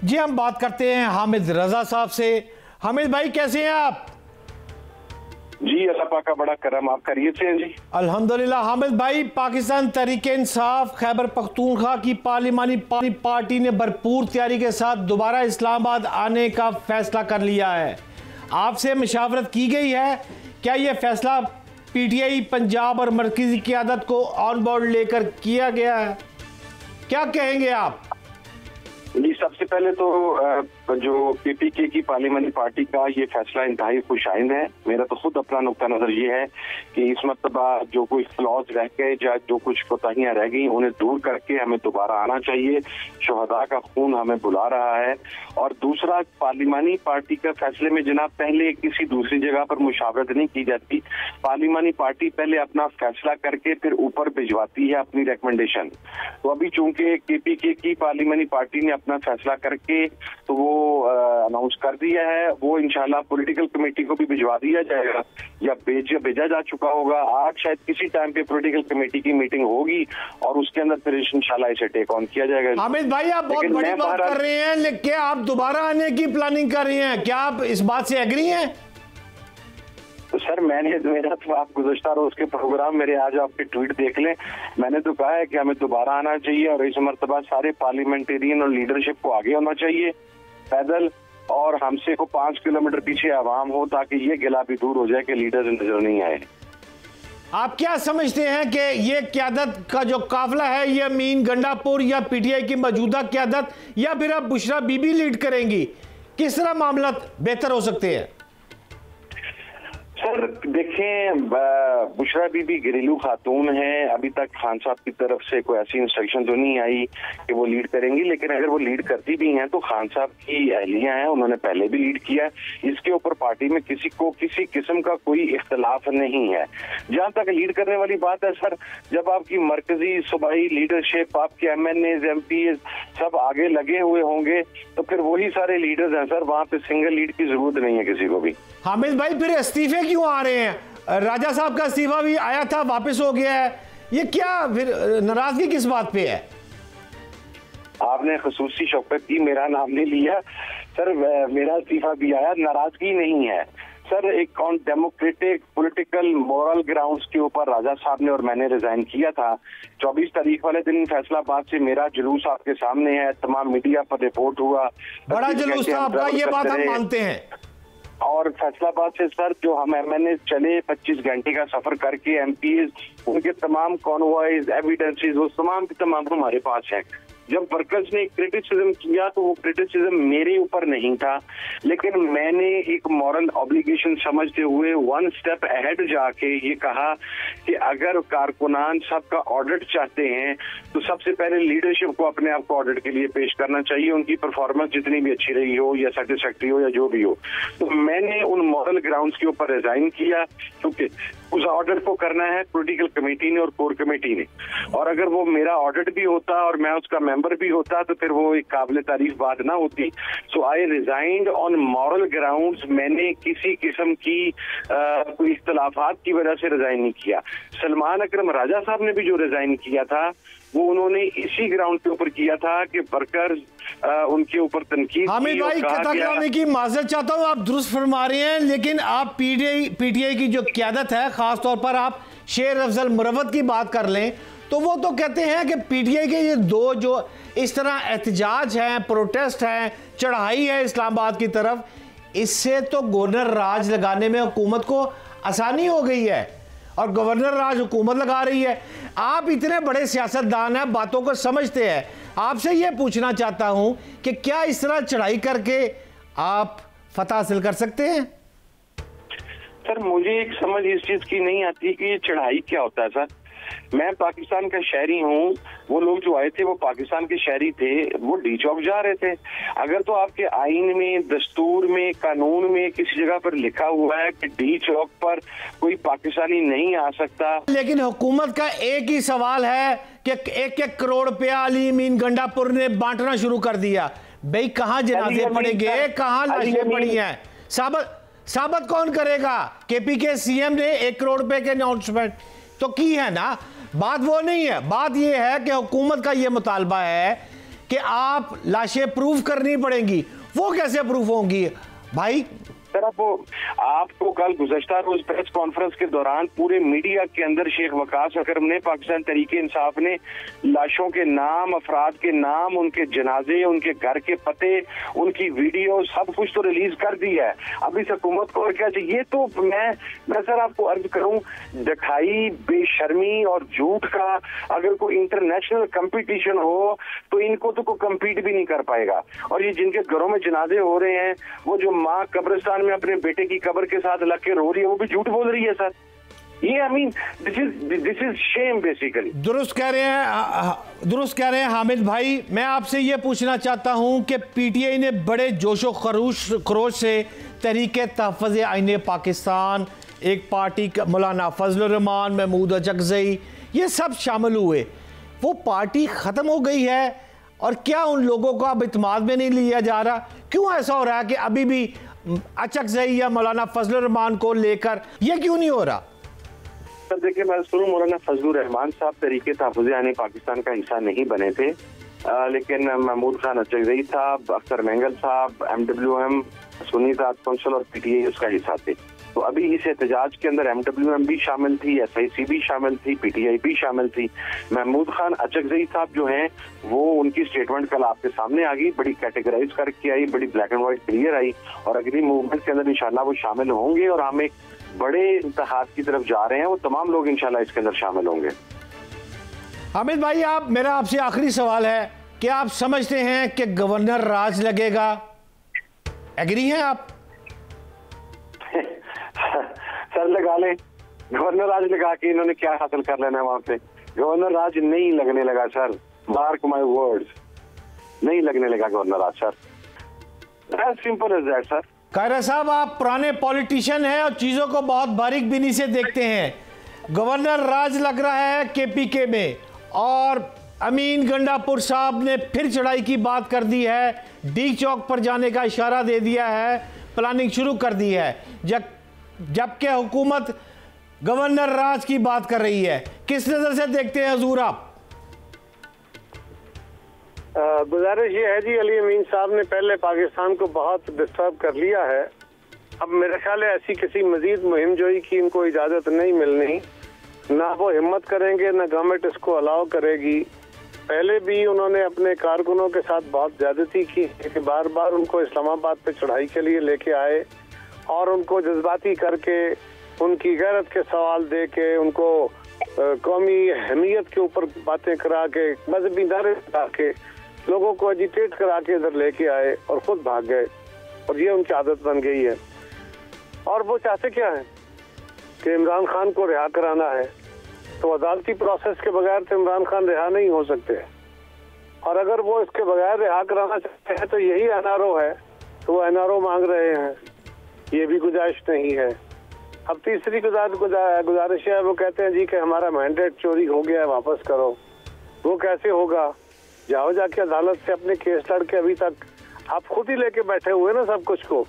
जी हम बात करते हैं हामिद रजा साहब से। हामिद भाई कैसे हैं आप? जी अल्लाह पाक का बड़ा करम, आप खैरियत से हैं जी? अल्हम्दुलिल्लाह। हामिद भाई, पाकिस्तान तहरीक-ए-इंसाफ खैबर पख्तूनख्वा की पार्लिमानी पार्टी ने भरपूर तैयारी के साथ दोबारा इस्लामाबाद आने का फैसला कर लिया है। आपसे मशावरत की गई है, क्या ये फैसला पीटीआई पंजाब और मरकजी क़यादत को ऑन बोर्ड लेकर किया गया है? क्या कहेंगे आप? जी सबसे पहले तो जो पीपीके की पार्लियामेंट्री पार्टी का ये फैसला इंतहाई खुशाइंद है। मेरा तो खुद अपना नुक्ता नजर ये है कि इस मरतबा जो कोई फ्लॉज रह गए या जो कुछ कोताहियां रह गई उन्हें दूर करके हमें दोबारा आना चाहिए। शुहदा का खून हमें बुला रहा है। और दूसरा, पार्लिमानी पार्टी का फैसले में जनाब पहले किसी दूसरी जगह पर मुशावरत नहीं की जाती। पार्लिमानी पार्टी पहले अपना फैसला करके फिर ऊपर भिजवाती है अपनी रिकमेंडेशन। तो अभी चूंकि पीपीके की पार्लिमानी पार्टी ने अपना फैसला करके तो वो अनाउंस कर दिया है, वो इंशाल्लाह पॉलिटिकल कमेटी को भी भिजवा दिया जाएगा या भेजा जा चुका होगा। आज शायद किसी टाइम पे पॉलिटिकल कमेटी की मीटिंग होगी और उसके अंदर फिर इंशाल्लाह इसे टेक ऑन किया जाएगा। हामिद भाई, आप बहुत बड़ी बात कर रहे हैं, लेकिन क्या आप दोबारा आने की प्लानिंग कर रहे हैं? क्या आप इस बात से एग्री हैं? तो सर मेरा तो आप गुज़श्ता रोज के प्रोग्राम मेरे आज आपके ट्वीट देख लें। मैंने तो कहा है कि हमें दोबारा आना चाहिए और इस मरतबा सारे पार्लियामेंटेरियन और लीडरशिप को आगे होना चाहिए पैदल, और हमसे को 5 किलोमीटर पीछे आवाम हो ताकि ये गिला भी दूर हो जाए कि लीडर नजर नहीं आए। आप क्या समझते हैं कि ये क़यादत का जो काफिला है ये अमीन गंडापुर या पीटीआई की मौजूदा क़यादत या फिर अब बुशरा बीबी लीड करेंगी? किस तरह मामला बेहतर हो सकते हैं? सर देखें, बुशरा बीबी घरेलू खातून है। अभी तक खान साहब की तरफ से कोई ऐसी इंस्ट्रक्शन तो नहीं आई कि वो लीड करेंगी, लेकिन अगर वो लीड करती भी हैं तो खान साहब की अहलियां हैं, उन्होंने पहले भी लीड किया। इसके ऊपर पार्टी में किसी को किसी किस्म का कोई इख्तलाफ नहीं है। जहां तक लीड करने वाली बात है सर, जब आपकी मरकजी सूबाई लीडरशिप, आपके MNAs MPs सब आगे लगे हुए होंगे तो फिर वही सारे लीडर्स हैं सर। वहां पे सिंगल लीड की जरूरत नहीं है किसी को भी। हामिद भाई, फिर इस्तीफे क्यों आ रहे हैं? राजा साहब का इस्तीफा भी आया था, वापस हो गया है, ये क्या फिर नाराजगी किस बात पे है? आपने खसूसी शौकत की, मेरा नाम नहीं लिया सर। मेरा इस्तीफा भी आया, नाराजगी नहीं है सर। एक on democratic political moral grounds के ऊपर राजा साहब ने और मैंने रिजाइन किया था। 24 तारीख वाले दिन फैसलाबाद से मेरा जुलूस आपके सामने है, तमाम मीडिया पर रिपोर्ट हुआ, बड़ा जुलूस था आपका, ये बात हम मानते हैं। और फैसलाबाद से सर जो हम MNA चले 25 घंटे का सफर करके, MPs उनके तमाम कॉन्वॉयज एविडेंसेस वो तमाम के तमाम हमारे पास है। जब वर्कर्स ने क्रिटिसिज्म किया तो वो क्रिटिसिज्म मेरे ऊपर नहीं था, लेकिन मैंने एक मॉरल ऑब्लिगेशन समझते हुए 1 स्टेप अहेड जाके ये कहा कि अगर कारकुनान सबका ऑडिट चाहते हैं तो सबसे पहले लीडरशिप को अपने आप को ऑडिट के लिए पेश करना चाहिए, उनकी परफॉर्मेंस जितनी भी अच्छी रही हो या सेटिस्फैक्टरी हो या जो भी हो। तो मैंने उन मॉरल ग्राउंड्स के ऊपर रिजाइन किया, क्योंकि उस ऑडिट को करना है पॉलिटिकल कमेटी ने और कोर कमेटी ने, और अगर वो मेरा ऑडिट भी होता और मैं उसका मेंबर भी होता तो फिर वो एक काबिल तारीफ बात ना होती। सो आई रिजाइंड ऑन मॉरल ग्राउंड्स। मैंने किसी किस्म की कोई इख्तलाफात की वजह से रिजाइन नहीं किया। सलमान अकरम राजा साहब ने भी जो रिजाइन किया था वो उन्होंने इसी ग्राउंड के ऊपर किया था कि वर्कर्स उनके ऊपर तनकीद। हामिद भाई, कतलाने की माजरत चाहता हूँ, आप दुरुस्त फरमा रहे हैं, लेकिन आप पीटीआई की जो क़यादत है, खास तौर पर आप शेर अफजल मुरव्वत की बात कर लें तो वो तो कहते हैं कि पीटीआई के ये दो जो इस तरह एहतजाज हैं, प्रोटेस्ट हैं, चढ़ाई है इस्लामाबाद की तरफ, इससे तो गवर्नर राज लगाने में हुकूमत को आसानी हो गई है और गवर्नर राज हुकूमत लगा रही है। आप इतने बड़े सियासतदान हैं, बातों को समझते हैं, आपसे ये पूछना चाहता हूं कि क्या इस तरह चढ़ाई करके आप फतह हासिल कर सकते हैं? सर मुझे एक समझ इस चीज की नहीं आती कि ये चढ़ाई क्या होता है सर। मैं पाकिस्तान का शहरी हूँ, वो लोग जो आए थे वो पाकिस्तान के शहरी थे, वो डी चौक जा रहे थे। अगर तो आपके आईन में, दस्तूर में, कानून में किसी जगह पर लिखा हुआ है कि डी चौक पर कोई पाकिस्तानी नहीं आ सकता, लेकिन हुकूमत का एक ही सवाल है कि 1-1 करोड़ रुपया अली अमीन गंडापुर ने बांटना शुरू कर दिया। भाई कहाँ जनाजे पड़ेंगे, कहाँ लाशें पड़ी हैं? साबित कौन करेगा? KPK CM ने 1 करोड़ रुपए के अनाउंसमेंट तो की है ना। बात वो नहीं है, बात ये है कि हुकूमत का ये मुतालबा है कि आप लाशें प्रूव करनी पड़ेंगी, वो कैसे प्रूफ होंगी भाई? सर आपको कल गुज़श्ता रोज प्रेस कॉन्फ्रेंस के दौरान पूरे मीडिया के अंदर शेख वकास अकरम ने पाकिस्तान तहरीक इंसाफ ने लाशों के नाम, अफराद के नाम, उनके जनाजे, उनके घर के पते, उनकी वीडियो सब कुछ तो रिलीज कर दी है। अब इस हुकूमत को और क्या चाहिए? तो मैं सर आपको अर्ज करूं, दिखाई, बेशर्मी और झूठ का अगर कोई इंटरनेशनल कंपटीशन हो तो इनको तो कोई कम्पीट भी नहीं कर पाएगा। और ये जिनके घरों में जनाजे हो रहे हैं, वो जो माँ कब्रिस्तान में अपने बेटे की कब्र के साथ लग के रो रही है, वो भी झूठ बोल रही है सर। ये I mean this is shame basically. दुरुस्त कह रहे हैं हामिद भाई। मैं आपसे ये पूछना चाहता हूं कि पीटीआई ने बड़े जोशो खरोश से तहरीक तहफ़्फ़ुज़ आईन पाकिस्तान, एक पार्टी का मौलाना फजलुर रहमान, महमूद अचकज़ई, ये सब शामिल हुए, वो पार्टी ख़त्म हो गई है? और क्या उन लोगों को अब इत्माद में नहीं लिया जा रहा? क्यों ऐसा हो रहा है कि अभी भी अचकज़ई या मौलाना फजलुर रहमान को लेकर ये क्यों नहीं हो रहा? सर देखिए, मैं सुनूं, मौलाना फजलुर रहमान साहब तहरीक तहफ़्फ़ुज़ आईन पाकिस्तान का हिस्सा नहीं बने थे, लेकिन महमूद खान अचकज़ई साहब, अख्तर मेंगल साहब, MWM, सुन्नी ज़ात कौंसिल और PTI उसका हिस्सा थे। तो अभी इस एहतजाज के अंदर MWM भी शामिल थी, SIC भी शामिल थी, PTI भी शामिल थी। महमूद खान अचकज़ई साहब जो हैं वो उनकी स्टेटमेंट कल आपके सामने आ गई, बड़ी कैटेगराइज करके आई, बड़ी black and white clear I, और अगली मूवमेंट के अंदर इंशाल्लाह वो शामिल होंगे और हम एक बड़े इत्तेहाद की तरफ जा रहे हैं। वो तमाम लोग इंशाल्लाह इसके अंदर शामिल होंगे। हामिद भाई, मेरा आपसे आखिरी सवाल है कि आप समझते हैं कि गवर्नर राज लगेगा? एग्री हैं आप? सर लगा लें, गवर्नर राज लगा के इन्होंने क्या हासिल कर लेना है वहां पे? गवर्नर राज नहीं लगने लगा सर, मार्क माय वर्ड्स, नहीं लगने लगा governor Raj sir. As simple as that sir. Kaira साहब, आप पुराने पॉलिटिशियन हैं और चीज़ों को बहुत बारीक बीनी से देखते हैं। गवर्नर राज लग रहा है KPK में, और अमीन गंडापुर साहब ने फिर चढ़ाई की बात कर दी है, डी चौक पर जाने का इशारा दे दिया है, प्लानिंग शुरू कर दी है, जबकि हुकूमत गवर्नर राज की बात कर रही है। किस नज़र से देखते हैं हजूर आप? गुजारिश ये है जी, अली अमीन साहब ने पहले पाकिस्तान को बहुत डिस्टर्ब कर लिया है। अब मेरे ख्याल है ऐसी किसी मजीद मुहिम जोई की इनको इजाज़त नहीं मिलनी, ना वो हिम्मत करेंगे, ना गवर्नमेंट इसको अलाउ करेगी। पहले भी उन्होंने अपने कारकुनों के साथ बहुत ज्यादती की कि बार बार उनको इस्लामाबाद पे चढ़ाई के लिए लेके आए और उनको जज्बाती करके, उनकी गैरत के सवाल दे के, उनको कौमी अहमियत के ऊपर बातें करा के, मजहबी नारे लगा के, लोगों को एजिटेट करा के इधर लेके आए और खुद भाग गए, और ये उनकी आदत बन गई है। और वो चाहते क्या है कि इमरान खान को रिहा कराना है, तो अदालती प्रोसेस के बगैर तो इमरान खान रिहा नहीं हो सकते, और अगर वो इसके बगैर रिहा कराना चाहते हैं तो यही NRO है, तो वो NRO मांग रहे हैं, ये भी गुजारिश नहीं है। अब तीसरी गुजारिश है, वो कहते हैं जी कि हमारा मैंडेट चोरी हो गया है, वापस करो। वो कैसे होगा? जाओ जाके अदालत से अपने केस लड़ के, अभी तक आप खुद ही लेके बैठे हुए ना सब कुछ को।